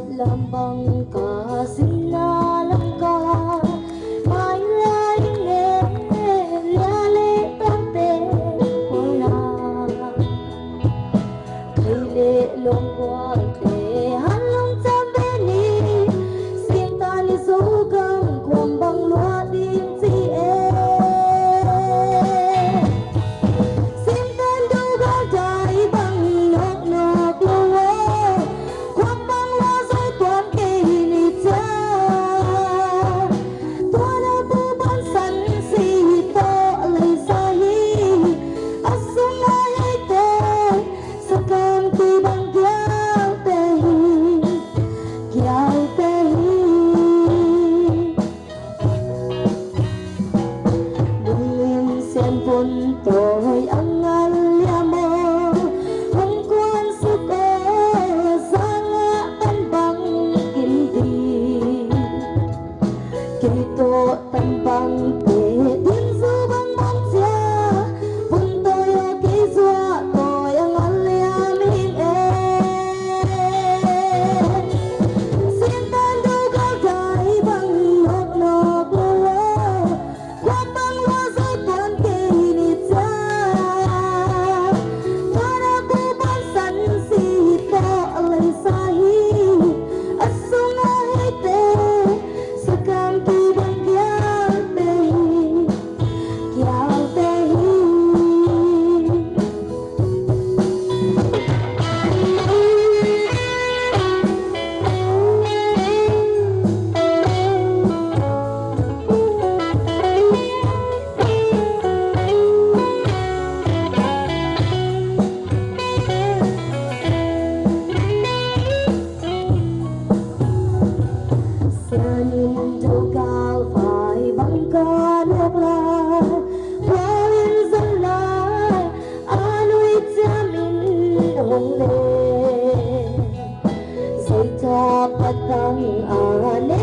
làm bằng cả sinh na lăng ca mai lai nghe lia lệ tam tê hoa na cây lệ long qua tê han long tam tê ni xin ta li số gang quang băng loa tim si e xin tan đâu ga trái băng nọc nọc loa quang băng loa rồi toàn cây ni cha toàn abu ban san si to lấy sahi asung ai te sakam ti bang gyal te Dungin sen pun toy angal yamo hong kwan suke sanga tanbang kindi kito tanbang te din subang mansya pun toyo kiswa toy angal yamin sintan dugal jai bang nok nok lo kwat bang lo sai tuan ke ni cha para ku ban san si to lai sahi asuma te sakam ki bang kyal te Sianin dugal phải băng ca nước la Quawin dân lai Anui cha min hong le Say ta patang ane